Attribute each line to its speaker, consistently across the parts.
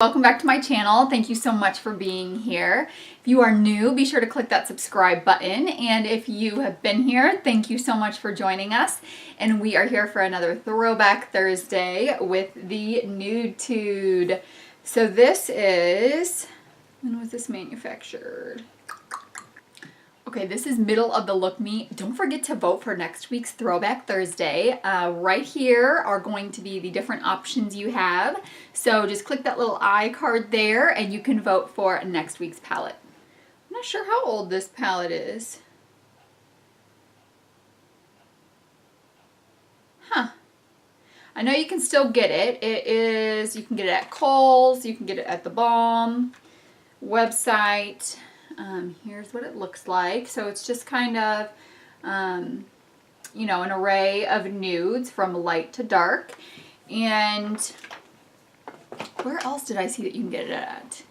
Speaker 1: Welcome back to my channel. Thank you so much for being here. If you are new, be sure to click that subscribe button. And if you have been here, thank you so much for joining us. And we are here for another Throwback Thursday with the Nude'tude. So this is, when was this manufactured? Okay, this is middle of the look me. Don't forget to vote for next week's Throwback Thursday. Right here are going to be the different options you have. So just click that little I card there and you can vote for next week's palette. I'm not sure how old this palette is. Huh. I know you can still get it. You can get it at Kohl's, you can get it at the Balm website. Here's what it looks like. So it's just kind of, you know, an array of nudes from light to dark. And where else did I see that you can get it at?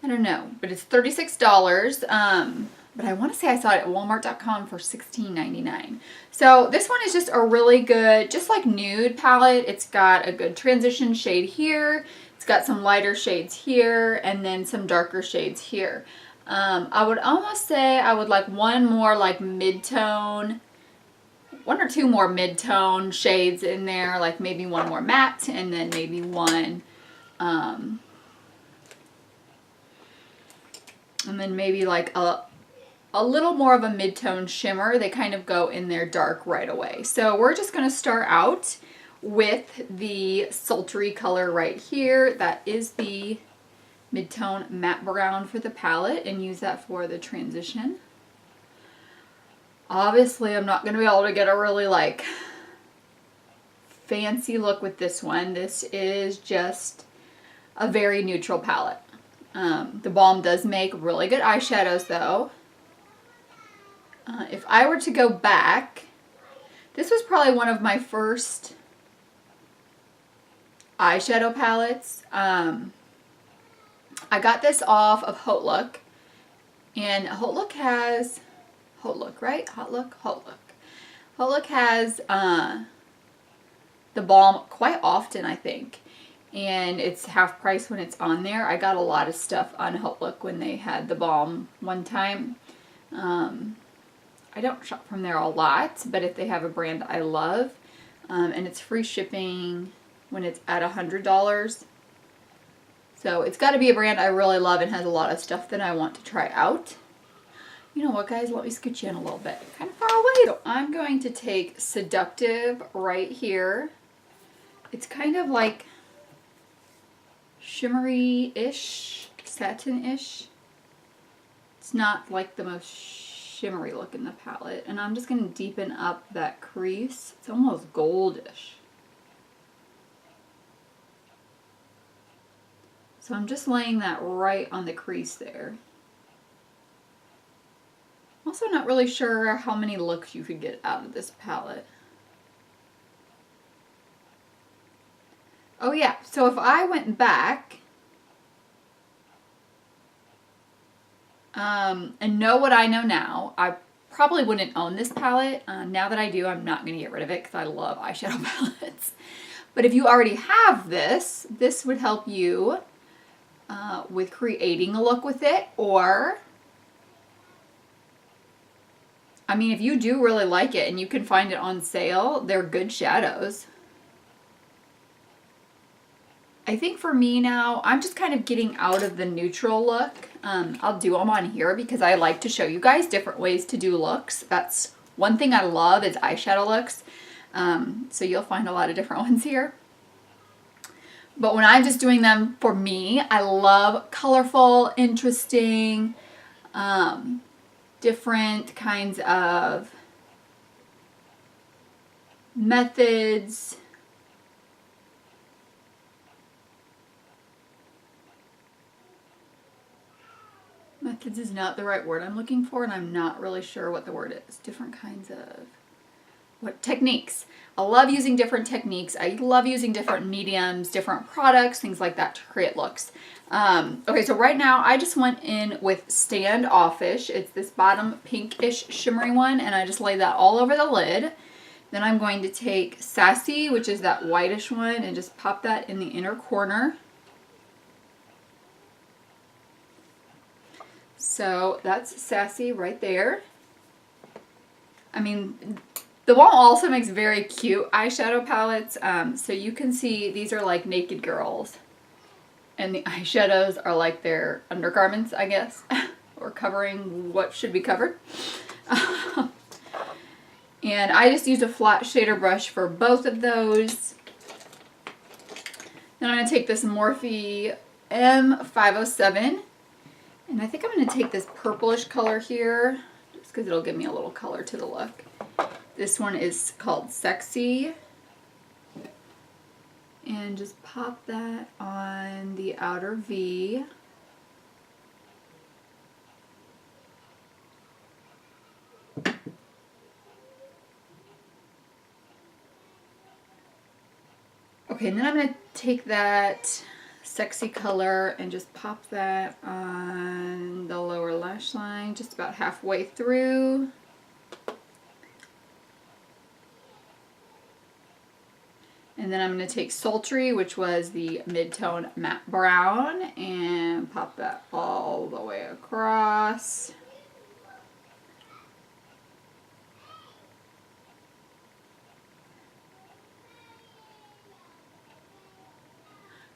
Speaker 1: I don't know, but it's $36. But I want to say I saw it at Walmart.com for $16.99. So this one is just a really good, just like nude palette. It's got a good transition shade here. It's got some lighter shades here and then some darker shades here. I would almost say I would like one more like mid-tone, one or two more mid-tone shades in there, like maybe one more matte and then maybe one, and then maybe like a little more of a mid-tone shimmer. They kind of go in there dark right away. So we're just going to start out with the sultry color right here. That is the mid-tone matte brown for the palette, and use that for the transition. Obviously, I'm not going to be able to get a really like fancy look with this one. This is just a very neutral palette. The Balm does make really good eyeshadows though. If I were to go back, this was probably one of my first eyeshadow palettes. I got this off of Haute Look, and Haute Look has Haute Look has the Balm quite often, I think, and it's half price when it's on there. I got a lot of stuff on Haute Look when they had the Balm one time. I don't shop from there a lot, but if they have a brand I love, and it's free shipping when it's at $100. So it's got to be a brand I really love and has a lot of stuff that I want to try out. You know what, guys? Let me scoot you in a little bit. Kind of far away. So I'm going to take Seductive right here. It's kind of like shimmery-ish, satin-ish. It's not like the most shimmery look in the palette. And I'm just going to deepen up that crease. It's almost goldish. So I'm just laying that right on the crease there. I'm also not really sure how many looks you could get out of this palette. Oh yeah, so if I went back and know what I know now, I probably wouldn't own this palette. Now that I do, I'm not going to get rid of it because I love eyeshadow palettes. But if you already have this, this would help you with creating a look with it. Or, I mean, if you do really like it and you can find it on sale, they're good shadows. I think for me now, I'm just kind of getting out of the neutral look. I'll do them on here because I like to show you guys different ways to do looks. That's one thing I love is eyeshadow looks. So you'll find a lot of different ones here. But when I'm just doing them for me, I love colorful, interesting, different kinds of methods. Methods is not the right word I'm looking for, and I'm not really sure what the word is. Different kinds of techniques. I love using different techniques. I love using different mediums, different products, things like that to create looks. Okay, so right now I just went in with Standoffish. It's this bottom pinkish shimmery one, and I just lay that all over the lid. Then I'm going to take Sassy, which is that whitish one, and just pop that in the inner corner. So that's sassy right there. I mean, the Balm also makes very cute eyeshadow palettes. So you can see these are like naked girls. And the eyeshadows are like their undergarments, I guess. Or covering what should be covered. And I just used a flat shader brush for both of those. Then I'm going to take this Morphe M507. And I think I'm going to take this purplish color here, just because it'll give me a little color to the look. This one is called Sexy. And just pop that on the outer V. Okay, and then I'm going to take that Sexy color and just pop that on the lower lash line, just about halfway through. And then I'm going to take Sultry, which was the mid-tone matte brown, and pop that all the way across.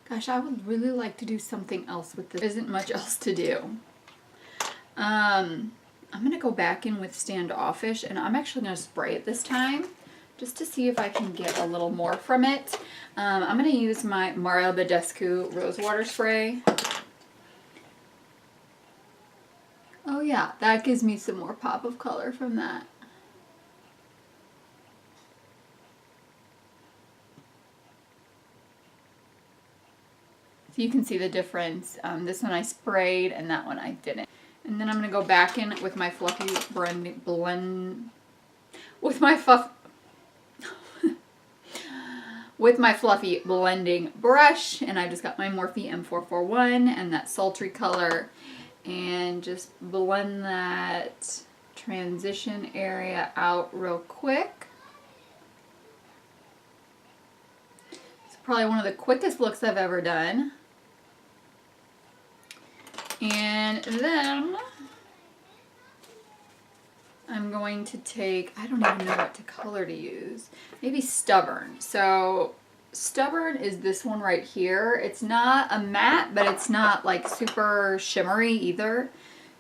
Speaker 1: Gosh, I would really like to do something else with this. There isn't much else to do. I'm going to go back in with Standoffish, and I'm actually going to spray it this time, just to see if I can get a little more from it. I'm going to use my Mario Badescu Rose Water Spray. Oh yeah, that gives me some more pop of color from that. So you can see the difference. This one I sprayed and that one I didn't. And then I'm going to go back in with my fluffy with my fluffy blending brush, and I just got my Morphe M441 and that sultry color, and just blend that transition area out real quick. It's probably one of the quickest looks I've ever done. And then I'm going to take, I don't even know what color to use, maybe Stubborn. So Stubborn is this one right here. It's not a matte, but it's not like super shimmery either.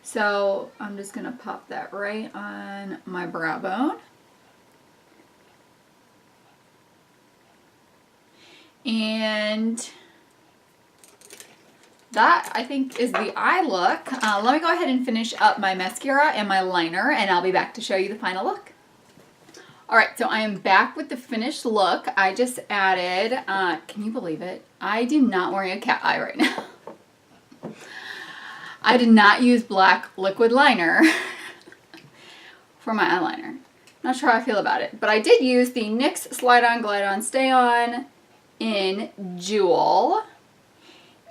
Speaker 1: So I'm just going to pop that right on my brow bone. And that, I think, is the eye look. Let me go ahead and finish up my mascara and my liner, and I'll be back to show you the final look. Alright, so I am back with the finished look. I just added, can you believe it? I do not wearing a cat eye right now. I did not use black liquid liner for my eyeliner. Not sure how I feel about it, but I did use the NYX Slide On, Glide On, Stay On in Jewel.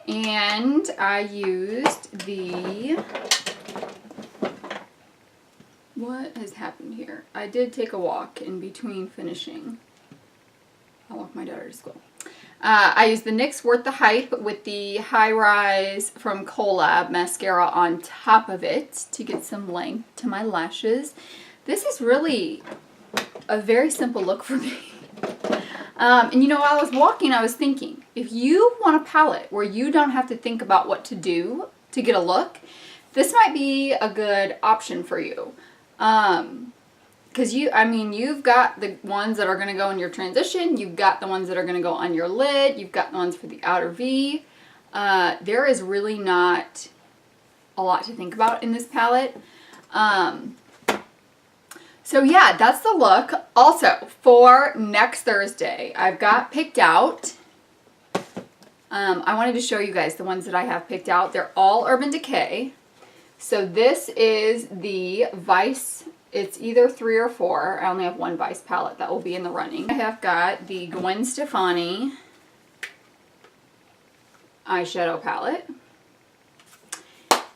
Speaker 1: And I used the, what has happened here? I did take a walk in between finishing. I walked my daughter to school. I used the NYX Worth the Hype with the High Rise from Collab mascara on top of it to get some length to my lashes. This is really a very simple look for me. And you know, while I was walking, I was thinking, if you want a palette where you don't have to think about what to do to get a look, this might be a good option for you. Because you've got the ones that are going to go in your transition, you've got the ones that are going to go on your lid, you've got the ones for the outer V. There is really not a lot to think about in this palette. So yeah, that's the look. Also, for next Thursday, I've got picked out, I wanted to show you guys the ones that I have picked out. They're all Urban Decay. So this is the Vice, it's either 3 or 4. I only have one Vice palette that will be in the running. I have got the Gwen Stefani eyeshadow palette.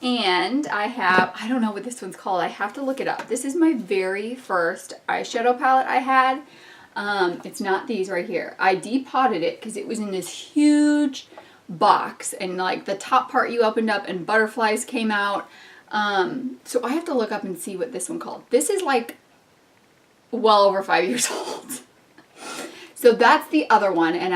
Speaker 1: And I have, I don't know what this one's called. I have to look it up. This is my very first eyeshadow palette I had. It's not these right here. I depotted it because it was in this huge box. And like the top part you opened up and butterflies came out. So I have to look up and see what this one called. This is like well over 5 years old. So that's the other one, and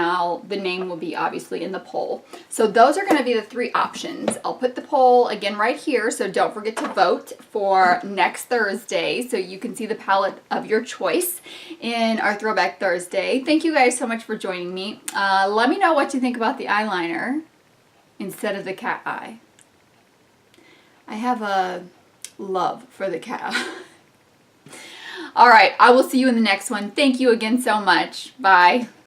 Speaker 1: the name will be obviously in the poll. So those are going to be the 3 options. I'll put the poll again right here, so don't forget to vote for next Thursday so you can see the palette of your choice in our Throwback Thursday. Thank you guys so much for joining me. Let me know what you think about the eyeliner instead of the cat eye. I have a love for the cat eye. All right, I will see you in the next one. Thank you again so much. Bye.